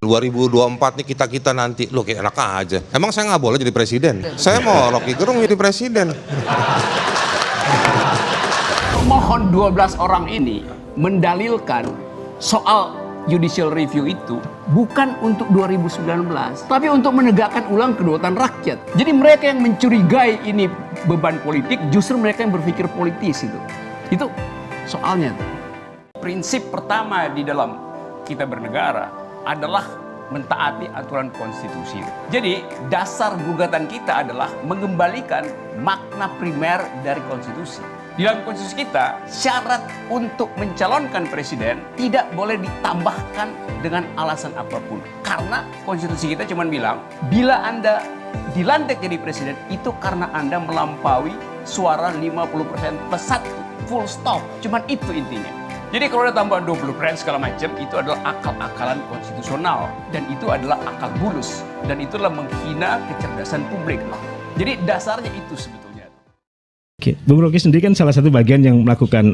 2024 nih kita nanti, loh kayak enak aja. Emang saya nggak boleh jadi presiden? Saya mau Rocky Gerung jadi presiden. Mohon 12 orang ini mendalilkan soal judicial review itu bukan untuk 2019, tapi untuk menegakkan ulang kedaulatan rakyat. Jadi mereka yang mencurigai ini beban politik, justru mereka yang berpikir politis itu. Itu soalnya. Prinsip pertama di dalam kita bernegara adalah mentaati aturan konstitusi. Jadi dasar gugatan kita adalah mengembalikan makna primer dari konstitusi. Di dalam konstitusi kita, syarat untuk mencalonkan presiden tidak boleh ditambahkan dengan alasan apapun. Karena konstitusi kita cuma bilang, bila Anda dilantik jadi presiden, itu karena Anda melampaui suara 50% plus 1. Full stop. Cuman itu intinya. Jadi kalau ada tambahan 20% segala macam, itu adalah akal-akalan konstitusional. Dan itu adalah akal bulus. Dan itulah menghina kecerdasan publik. Jadi dasarnya itu sebetulnya. Oke, Bung Rocky sendiri kan salah satu bagian yang melakukan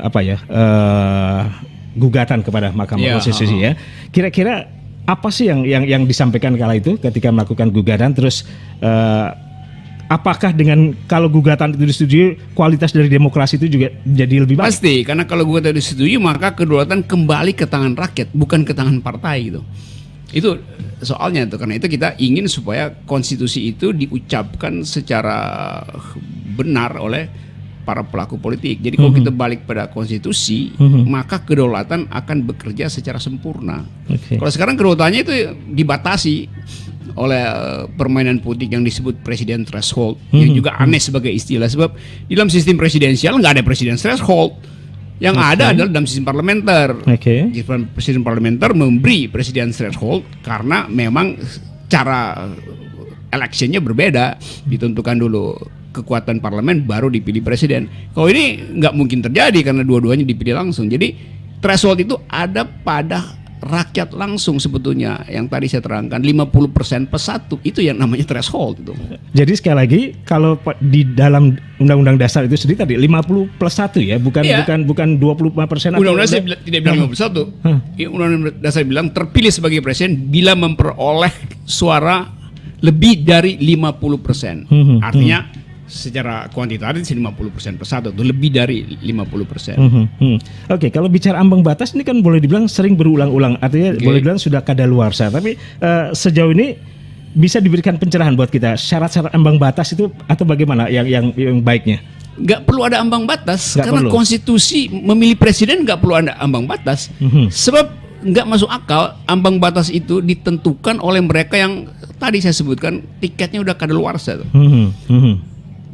gugatan kepada Mahkamah Konstitusi ya. Kira-kira apa sih yang disampaikan kala itu ketika melakukan gugatan? Terus apakah dengan kalau gugatan itu disetujui, kualitas dari demokrasi itu juga jadi lebih baik? Pasti, karena kalau gugatan disetujui maka kedaulatan kembali ke tangan rakyat, bukan ke tangan partai gitu. Itu soalnya tuh, karena itu kita ingin supaya konstitusi itu diucapkan secara benar oleh para pelaku politik. Jadi kalau kita balik pada konstitusi, maka kedaulatan akan bekerja secara sempurna. Kalau sekarang kedaulatannya itu dibatasi oleh permainan politik yang disebut presiden threshold, yang juga aneh sebagai istilah, sebab di dalam sistem presidensial nggak ada presiden threshold. Yang ada adalah dalam sistem parlementer. Sistem parlementer memberi presiden threshold karena memang cara electionnya berbeda, ditentukan dulu kekuatan parlemen baru dipilih presiden. Kalau ini nggak mungkin terjadi karena dua-duanya dipilih langsung. Jadi threshold itu ada pada rakyat langsung sebetulnya, yang tadi saya terangkan 50% plus 1 itu yang namanya threshold itu. Jadi sekali lagi kalau di dalam Undang-Undang Dasar itu sendiri tadi 50 plus 1 ya, bukan 25%. Undang-Undang Dasar tidak bilang 51. Undang-Undang Dasar bilang terpilih sebagai presiden bila memperoleh suara lebih dari 50%. Artinya secara kuantitatif 50% plus 1 itu lebih dari 50%. Oke, kalau bicara ambang batas ini kan boleh dibilang sering berulang-ulang, artinya boleh dibilang sudah kadaluarsa. Tapi sejauh ini bisa diberikan pencerahan buat kita syarat-syarat ambang batas itu atau bagaimana yang baiknya? Nggak perlu ada ambang batas karena konstitusi memilih presiden nggak perlu ada ambang batas. Sebab nggak masuk akal ambang batas itu ditentukan oleh mereka yang tadi saya sebutkan tiketnya udah kadaluarsa tuh.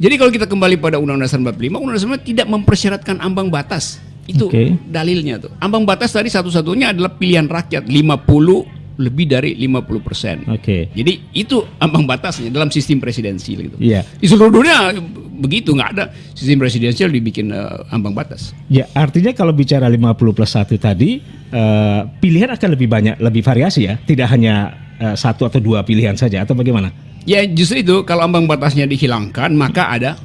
Jadi kalau kita kembali pada Undang-Undang Dasar 45, Undang-Undang Dasar 45 tidak mempersyaratkan ambang batas. Itu dalilnya tuh. Ambang batas tadi satu-satunya adalah pilihan rakyat 50 lebih dari 50%. Jadi itu ambang batasnya dalam sistem presidensial gitu. Di seluruh dunia begitu, nggak ada sistem presidensial dibikin ambang batas. Ya, artinya kalau bicara 50 plus 1 tadi pilihan akan lebih banyak, lebih variasi ya, tidak hanya satu atau dua pilihan saja atau bagaimana? Ya justru itu, kalau ambang batasnya dihilangkan maka ada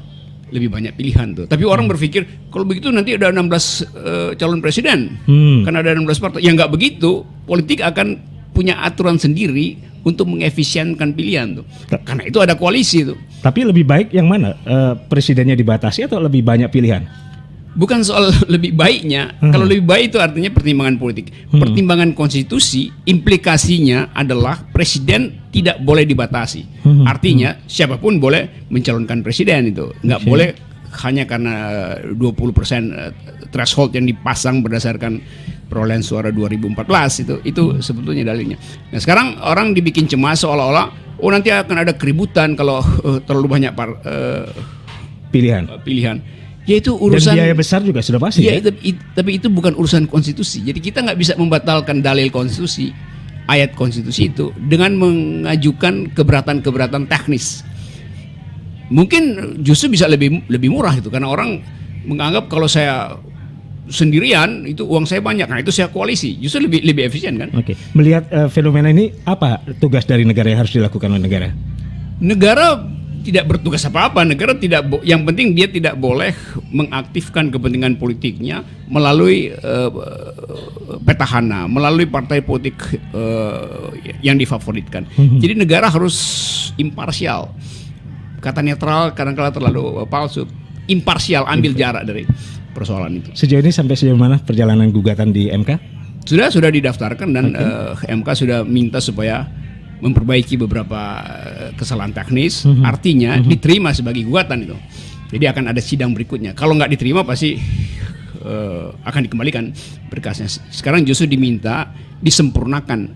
lebih banyak pilihan tuh. Tapi orang berpikir kalau begitu nanti ada 16 calon presiden, karena ada 16 partai. Ya nggak begitu, politik akan punya aturan sendiri untuk mengefisienkan pilihan tuh. Karena itu ada koalisi tuh. Tapi lebih baik yang mana? Presidennya dibatasi atau lebih banyak pilihan? Bukan soal lebih baiknya. Kalau lebih baik itu artinya pertimbangan politik. Pertimbangan konstitusi implikasinya adalah presiden tidak boleh dibatasi. Artinya siapapun boleh mencalonkan presiden itu. Nggak boleh hanya karena 20% threshold yang dipasang berdasarkan perolehan suara 2014 itu sebetulnya dalilnya. Nah sekarang orang dibikin cemas seolah-olah nanti akan ada keributan kalau terlalu banyak pilihan. Yaitu urusan dan biaya besar juga sudah pasti. Tapi itu bukan urusan konstitusi. Jadi kita nggak bisa membatalkan dalil konstitusi, ayat konstitusi itu dengan mengajukan keberatan teknis. Mungkin justru bisa lebih murah itu, karena orang menganggap kalau saya sendirian itu uang saya banyak, nah itu saya koalisi, justru lebih efisien kan. Melihat fenomena ini, apa tugas dari negara yang harus dilakukan oleh negara? Negara tidak bertugas apa-apa. Negara tidak, yang penting dia tidak boleh mengaktifkan kepentingan politiknya melalui petahana, melalui partai politik yang difavoritkan. Jadi negara harus imparsial. Kata netral kadang-kala terlalu palsu. Imparsial, ambil jarak dari persoalan itu. Sejauh ini sampai sejauh mana perjalanan gugatan di MK? Sudah didaftarkan dan MK sudah minta supaya memperbaiki beberapa kesalahan teknis. Artinya diterima sebagai gugatan itu. Jadi akan ada sidang berikutnya. Kalau nggak diterima pasti akan dikembalikan berkasnya. Sekarang justru diminta disempurnakan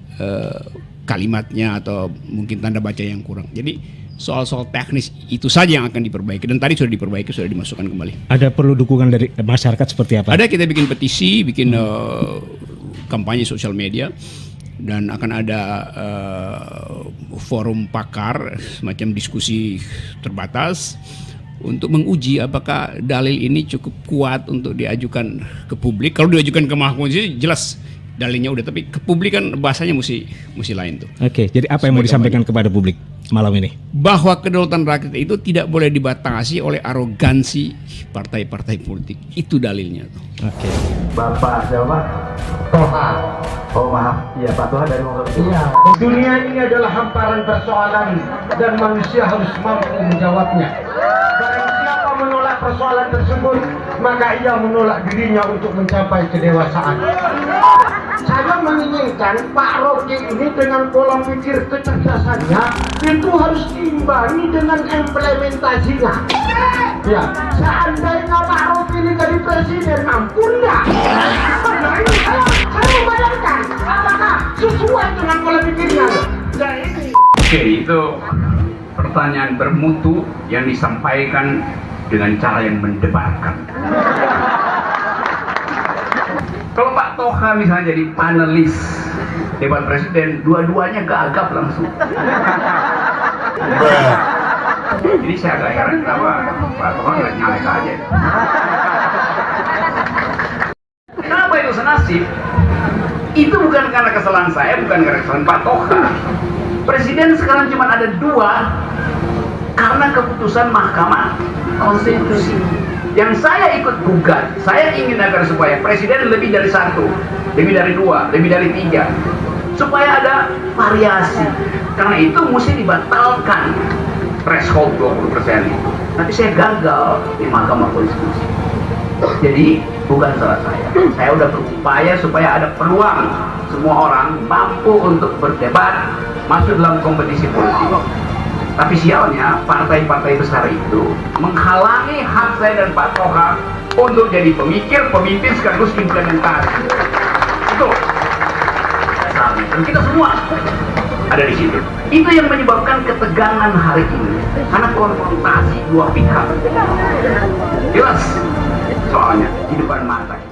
kalimatnya atau mungkin tanda baca yang kurang. Jadi soal-soal teknis itu saja yang akan diperbaiki, dan tadi sudah diperbaiki, sudah dimasukkan kembali. Ada perlu dukungan dari masyarakat seperti apa? Ada, kita bikin petisi, bikin kampanye sosial media, dan akan ada forum pakar, semacam diskusi terbatas untuk menguji apakah dalil ini cukup kuat untuk diajukan ke publik. Kalau diajukan ke Mahkamah Konstitusi jelas dalilnya udah, tapi ke publik kan bahasanya mesti lain tuh. Oke, jadi apa yang mau disampaikan kepada publik malam ini? Bahwa kedaulatan rakyat itu tidak boleh dibatasi oleh arogansi partai-partai politik. Itu dalilnya tuh. Oke. Bapak siapa? Toha. Oh maaf, iya Pak Toha dari Motor. Iya. Dunia ini adalah hamparan persoalan dan manusia harus mampu menjawabnya. Barang siapa menolak persoalan tersebut, maka ia menolak dirinya untuk mencapai kedewasaan. Saya menginginkan Pak Rocky ini dengan pola pikir kecerdasannya itu harus diimbangi dengan implementasinya. Ya, seandainya Pak Rocky ini jadi presiden, mampu enggak? Nah, ini saya membayangkan apakah sesuai dengan pola pikirnya. Nah, ini. Oke, itu pertanyaan bermutu yang disampaikan dengan cara yang mendebarkan. Kalau Pak Toha misalnya jadi panelis debat presiden, dua-duanya gagap langsung. Jadi saya agak heran kenapa Pak Toha nggak nyalek aja. Kenapa itu senasib? Itu bukan karena kesalahan saya, bukan karena kesalahan Pak Toha. Presiden sekarang cuma ada 2 karena keputusan Mahkamah Konstitusi. Yang saya ikut gugat, saya ingin agar supaya presiden lebih dari 1, lebih dari 2, lebih dari 3, supaya ada variasi. Karena itu mesti dibatalkan threshold 20% itu. Nanti saya gagal di Mahkamah Konstitusi. Jadi bukan salah saya. Saya udah berupaya supaya ada peluang semua orang mampu untuk berdebat, masuk dalam kompetisi politik. Tapi sialnya partai-partai besar itu menghalangi hak saya dan Pak Toha untuk jadi pemikir, pemimpin sekaligus implementasi. Itu dasarnya. Dan kita semua ada di situ. Itu yang menyebabkan ketegangan hari ini. Karena konfrontasi 2 pihak. Jelas soalnya di depan mata kita.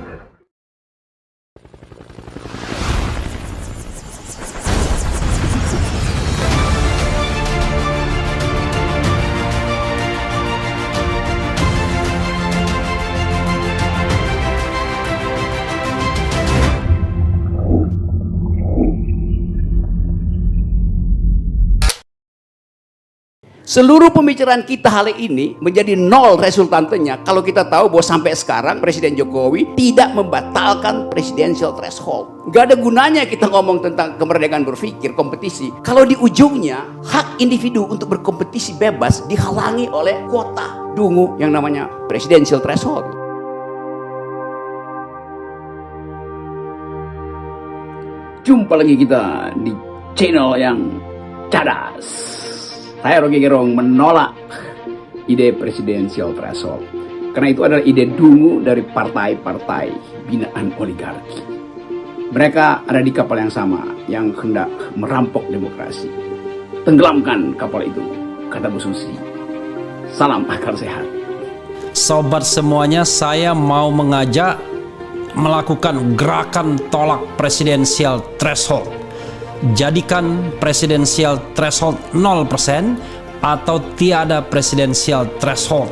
Seluruh pembicaraan kita hari ini menjadi nol resultantenya kalau kita tahu bahwa sampai sekarang Presiden Jokowi tidak membatalkan presidential threshold. Gak ada gunanya kita ngomong tentang kemerdekaan berpikir, kompetisi, kalau di ujungnya hak individu untuk berkompetisi bebas dihalangi oleh kuota dungu yang namanya presidential threshold. Jumpa lagi kita di channel yang cadas. Saya Rocky Gerung menolak ide presidensial threshold karena itu adalah ide dungu dari partai-partai binaan oligarki. Mereka ada di kapal yang sama yang hendak merampok demokrasi. Tenggelamkan kapal itu, kata Bu Susi. Salam akal sehat. Sobat semuanya, saya mau mengajak melakukan gerakan tolak presidensial threshold. Jadikan presidensial threshold 0% atau tiada presidensial threshold.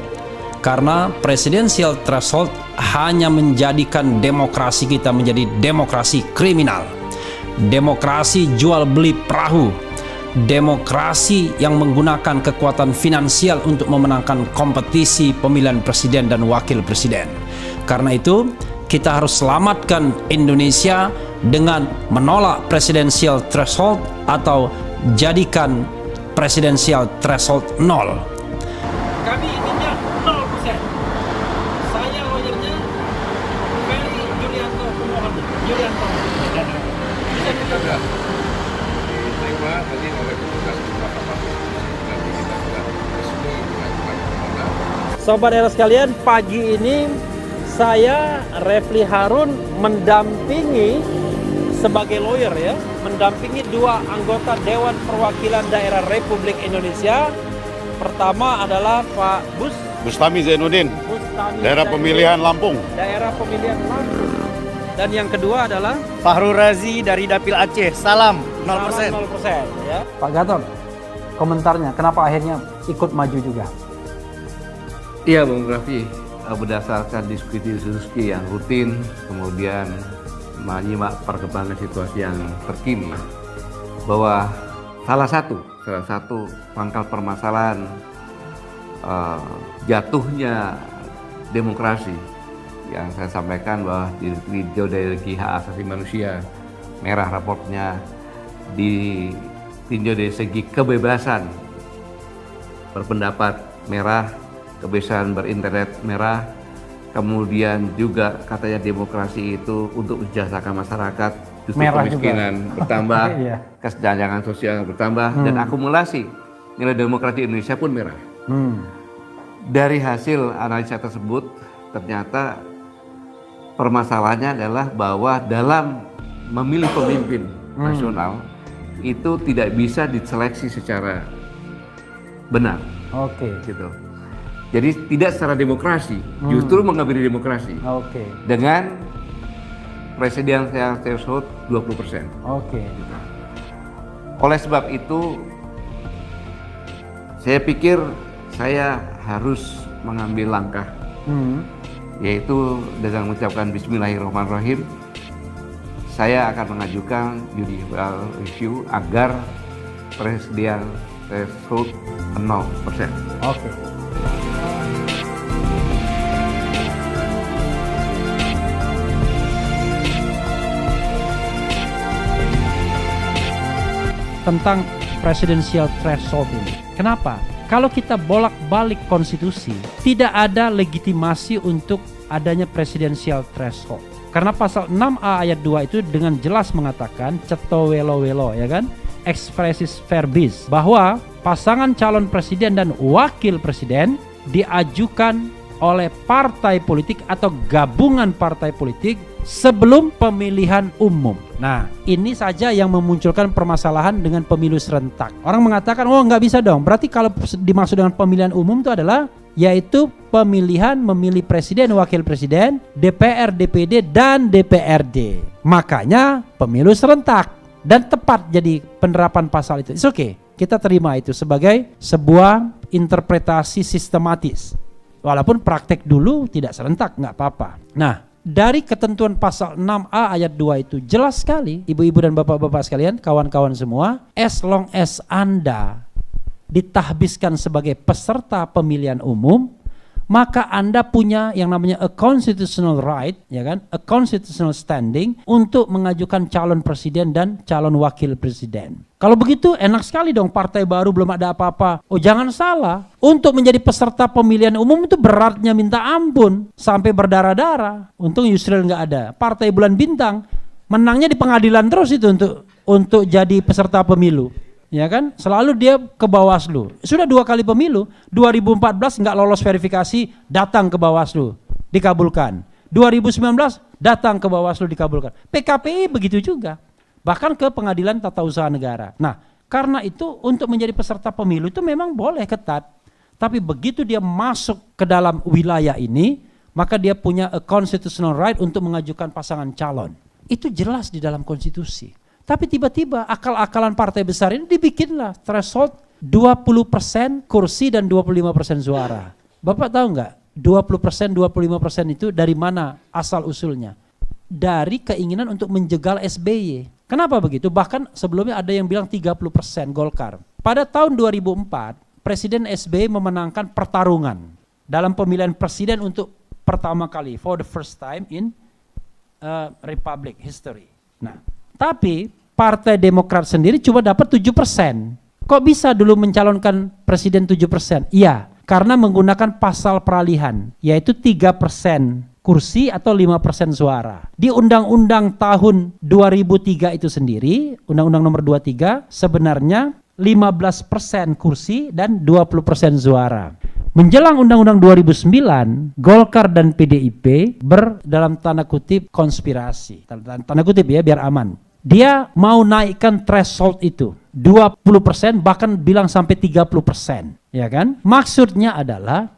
Karena presidensial threshold hanya menjadikan demokrasi kita menjadi demokrasi kriminal. Demokrasi jual beli perahu. demokrasi yang menggunakan kekuatan finansial untuk memenangkan kompetisi pemilihan presiden dan wakil presiden. Karena itu, kita harus selamatkan Indonesia dengan menolak presidensial threshold atau jadikan presidensial threshold 0. Kami inginnya 0%. Saya lawyernya Ferry Julianto pemohon. Julianto. Bisa juga. Diterima nanti oleh petugas Mahkamah Konstitusi, nanti kita sudah resmi mengajukan permohonan. Sobat era sekalian, pagi ini saya Refli Harun mendampingi sebagai lawyer ya, mendampingi dua anggota Dewan Perwakilan Daerah Republik Indonesia. Pertama adalah Pak Bustami Zainuddin, Bustami daerah Zainuddin, pemilihan Lampung. daerah pemilihan Lampung. Dan yang kedua adalah Fahrul Razi dari Dapil Aceh. Salam 0%. 0% ya. Pak Gatot, komentarnya kenapa akhirnya ikut maju juga? Iya Bung Raffi, berdasarkan diskusi yang rutin, kemudian menyimak perkembangan situasi yang terkini, bahwa salah satu pangkal permasalahan jatuhnya demokrasi yang saya sampaikan bahwa ditinjau dari segi hak asasi manusia, merah raportnya, ditinjau dari segi kebebasan berpendapat, merah, kebebasan berinternet, merah, kemudian juga katanya demokrasi itu untuk menjadikan masyarakat, justru Merah kemiskinan bertambah, Iya. kesenjangan sosial bertambah, dan akumulasi nilai demokrasi Indonesia pun merah. Dari hasil analisa tersebut, ternyata permasalahannya adalah bahwa dalam memilih pemimpin nasional itu tidak bisa diseleksi secara benar. Oke. Gitu. Jadi tidak secara demokrasi, justru mengambil demokrasi Oke. dengan presidensial threshold 20%. Oke. Oleh sebab itu, saya pikir saya harus mengambil langkah, yaitu dengan mengucapkan Bismillahirrahmanirrahim, saya akan mengajukan judicial review agar presidensial threshold 0%. Oke. Tentang presidensial threshold ini. Kenapa? Kalau kita bolak-balik konstitusi, tidak ada legitimasi untuk adanya presidensial threshold. Karena pasal 6A ayat 2 itu dengan jelas mengatakan ceto welo-welo, ya kan? Expressis verbis, bahwa pasangan calon presiden dan wakil presiden diajukan oleh partai politik atau gabungan partai politik sebelum pemilihan umum. Nah, ini saja yang memunculkan permasalahan dengan pemilu serentak. Orang mengatakan, oh nggak bisa dong. Berarti kalau dimaksud dengan pemilihan umum itu adalah yaitu pemilihan memilih presiden, wakil presiden, DPR, DPD, dan DPRD. Makanya pemilu serentak. Dan tepat jadi penerapan pasal itu. It's okay. Kita terima itu sebagai sebuah interpretasi sistematis. Walaupun praktek dulu tidak serentak, nggak apa-apa. Nah, dari ketentuan pasal 6A ayat 2 itu jelas sekali, ibu-ibu dan bapak-bapak sekalian, kawan-kawan semua, as long as Anda ditahbiskan sebagai peserta pemilihan umum, maka Anda punya yang namanya a constitutional right, ya kan, a constitutional standing untuk mengajukan calon presiden dan calon wakil presiden. Kalau begitu enak sekali dong, partai baru belum ada apa-apa. Oh jangan salah, untuk menjadi peserta pemilihan umum itu beratnya minta ampun, sampai berdarah-darah. Untung Yusril nggak ada. Partai Bulan Bintang menangnya di pengadilan terus itu untuk jadi peserta pemilu. Ya kan, selalu dia ke Bawaslu. Sudah 2 kali pemilu, 2014 nggak lolos verifikasi, datang ke Bawaslu, dikabulkan. 2019 datang ke Bawaslu, dikabulkan. PKPI begitu juga, bahkan ke Pengadilan Tata Usaha Negara. Nah, karena itu untuk menjadi peserta pemilu itu memang boleh ketat, tapi begitu dia masuk ke dalam wilayah ini, maka dia punya a constitutional right untuk mengajukan pasangan calon. Itu jelas di dalam konstitusi. Tapi tiba-tiba akal-akalan partai besar ini dibikinlah threshold 20% kursi dan 25% suara. Bapak tahu nggak 20%, 25% itu dari mana asal usulnya? Dari keinginan untuk menjegal SBY. Kenapa begitu? Bahkan sebelumnya ada yang bilang 30% Golkar. Pada tahun 2004, Presiden SBY memenangkan pertarungan dalam pemilihan presiden untuk pertama kali, for the first time in Republic history. Nah, tapi Partai Demokrat sendiri cuma dapat 7%. Kok bisa dulu mencalonkan presiden 7%? Iya, karena menggunakan pasal peralihan, yaitu 3% kursi atau 5% suara. Di Undang-Undang tahun 2003 itu sendiri, Undang-Undang nomor 23, sebenarnya 15% kursi dan 20% suara. Menjelang Undang-Undang 2009, Golkar dan PDIP dalam tanda kutip konspirasi. Tanda kutip ya, biar aman. Dia mau naikkan threshold itu 20%, bahkan bilang sampai 30%, ya kan? Maksudnya adalah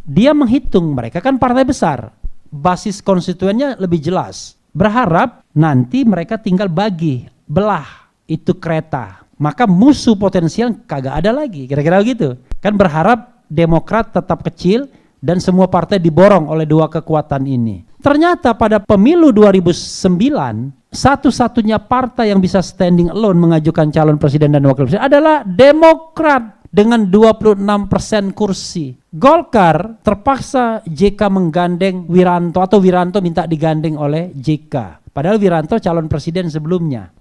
dia menghitung, mereka kan partai besar, basis konstituennya lebih jelas. Berharap nanti mereka tinggal belah itu kereta. Maka musuh potensial kagak ada lagi, kira-kira gitu. Kan berharap Demokrat tetap kecil dan semua partai diborong oleh dua kekuatan ini. Ternyata pada pemilu 2009, satu-satunya partai yang bisa standing alone mengajukan calon presiden dan wakil presiden adalah Demokrat dengan 26% kursi. Golkar terpaksa JK menggandeng Wiranto, atau Wiranto minta digandeng oleh JK. Padahal Wiranto calon presiden sebelumnya.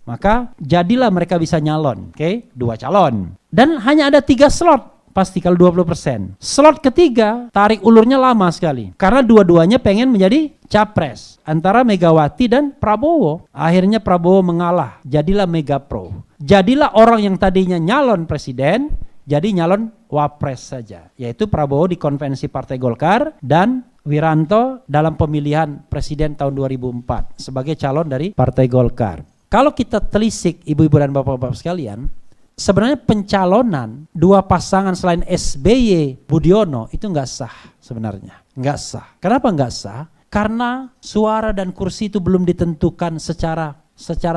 Maka jadilah mereka bisa nyalon, oke? 2 calon. Dan hanya ada 3 slot. Pasti kalau 20%. Slot ketiga tarik ulurnya lama sekali. Karena dua-duanya pengen menjadi capres antara Megawati dan Prabowo. Akhirnya Prabowo mengalah. Jadilah Megapro. Jadilah orang yang tadinya nyalon presiden jadi nyalon wapres saja. Yaitu Prabowo di konvensi Partai Golkar dan Wiranto dalam pemilihan presiden tahun 2004 sebagai calon dari Partai Golkar. Kalau kita telisik ibu-ibu dan bapak-bapak sekalian, sebenarnya pencalonan dua pasangan selain SBY Budiono itu nggak sah sebenarnya. Nggak sah. Kenapa nggak sah? Karena suara dan kursi itu belum ditentukan secara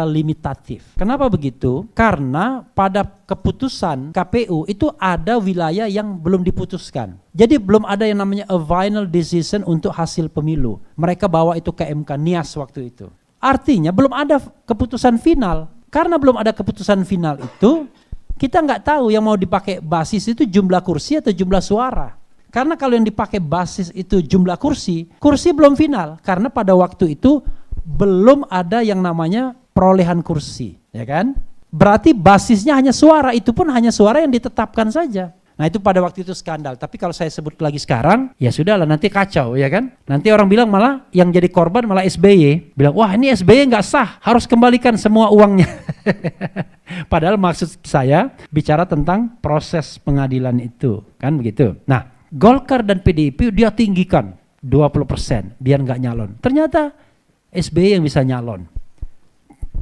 limitatif. Kenapa begitu? Karena pada keputusan KPU itu ada wilayah yang belum diputuskan. Jadi belum ada yang namanya a final decision untuk hasil pemilu. Mereka bawa itu ke MK NIAS waktu itu. Artinya belum ada keputusan final. Karena belum ada keputusan final itu, kita nggak tahu yang mau dipakai basis itu jumlah kursi atau jumlah suara. Karena kalau yang dipakai basis itu jumlah kursi belum final. Karena pada waktu itu belum ada yang namanya perolehan kursi, ya kan? Berarti basisnya hanya suara, itu pun hanya suara yang ditetapkan saja. Nah itu pada waktu itu skandal. Tapi kalau saya sebut lagi sekarang, ya sudahlah nanti kacau, ya kan? Nanti orang bilang malah yang jadi korban malah SBY. Bilang, wah ini SBY nggak sah, harus kembalikan semua uangnya. Padahal maksud saya bicara tentang proses pengadilan itu, kan begitu. Nah, Golkar dan PDIP dia tinggikan 20% biar nggak nyalon. Ternyata SBY yang bisa nyalon.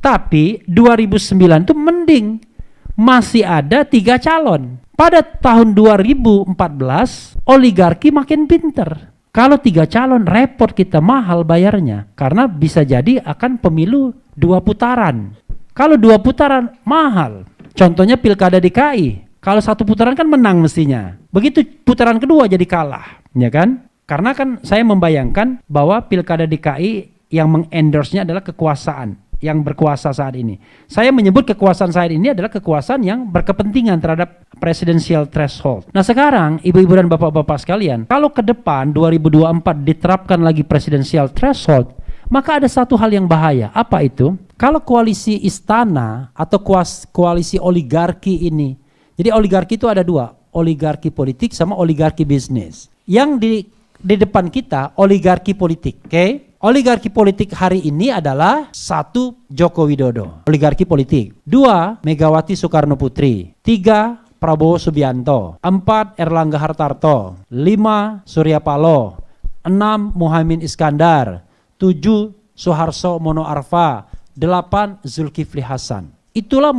Tapi 2009 itu mending, masih ada 3 calon. Pada tahun 2014 oligarki makin pinter. Kalau 3 calon repot kita, mahal bayarnya. Karena bisa jadi akan pemilu 2 putaran. Kalau 2 putaran mahal. Contohnya Pilkada DKI. Kalau 1 putaran kan menang mestinya. Begitu putaran kedua jadi kalah, ya kan? Karena kan saya membayangkan bahwa Pilkada DKI yang mengendorse-nya adalah kekuasaan yang berkuasa saat ini. Saya menyebut kekuasaan saat ini adalah kekuasaan yang berkepentingan terhadap presidential threshold. Nah sekarang ibu-ibu dan bapak-bapak sekalian, kalau ke depan 2024 diterapkan lagi presidential threshold, maka ada satu hal yang bahaya. Apa itu? Kalau koalisi istana atau koalisi oligarki ini, jadi oligarki itu ada 2, oligarki politik sama oligarki bisnis. Yang di depan kita oligarki politik, oke? Oligarki politik hari ini adalah 1 Joko Widodo, oligarki politik. 2 Megawati Soekarno Putri. 3 Prabowo Subianto. 4 Erlangga Hartarto. 5 Surya Paloh. 6 Muhaimin Iskandar. 7 Soeharto Mono Arfa. 8 Zulkifli Hasan. Itulah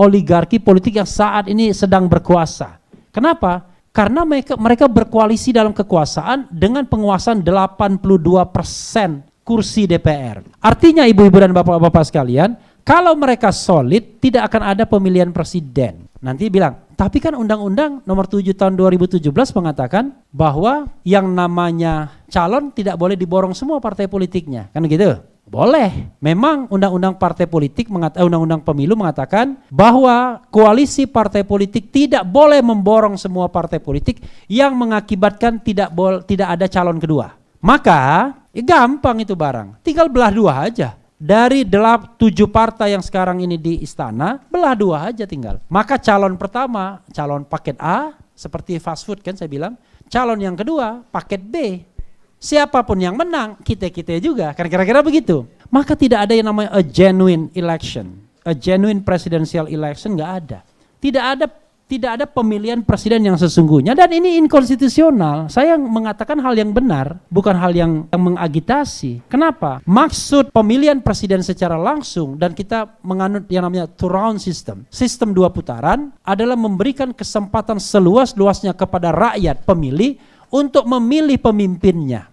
oligarki politik yang saat ini sedang berkuasa. Kenapa? Karena mereka berkoalisi dalam kekuasaan dengan penguasaan 82% kursi DPR. Artinya ibu-ibu dan bapak-bapak sekalian, kalau mereka solid tidak akan ada pemilihan presiden. Nanti bilang, tapi kan Undang-Undang nomor 7 tahun 2017 mengatakan bahwa yang namanya calon tidak boleh diborong semua partai politiknya. Kan gitu? Boleh. Memang undang-undang partai politik undang-undang pemilu mengatakan bahwa koalisi partai politik tidak boleh memborong semua partai politik yang mengakibatkan tidak ada calon kedua. Maka gampang itu barang. Tinggal belah dua aja. Dari 7 partai yang sekarang ini di istana, belah dua aja tinggal. Maka calon pertama, calon paket A, seperti fast food kan saya bilang. Calon yang kedua, paket B. Siapapun yang menang, kita-kita juga. Kan kira-kira begitu. Maka tidak ada yang namanya a genuine election. A genuine presidential election nggak ada. Tidak ada pemilihan presiden yang sesungguhnya, dan ini inkonstitusional. Saya mengatakan hal yang benar, bukan hal yang mengagitasi. Kenapa? Maksud pemilihan presiden secara langsung dan kita menganut yang namanya two round system, sistem 2 putaran, adalah memberikan kesempatan seluas-luasnya kepada rakyat pemilih untuk memilih pemimpinnya.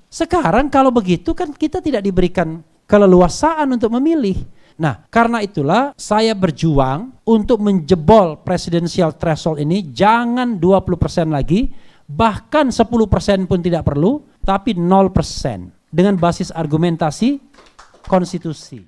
Sekarang kalau begitu kan kita tidak diberikan keleluasaan untuk memilih. Nah, karena itulah saya berjuang untuk menjebol presidensial threshold ini, jangan 20% lagi, bahkan 10% pun tidak perlu, tapi 0% dengan basis argumentasi konstitusi.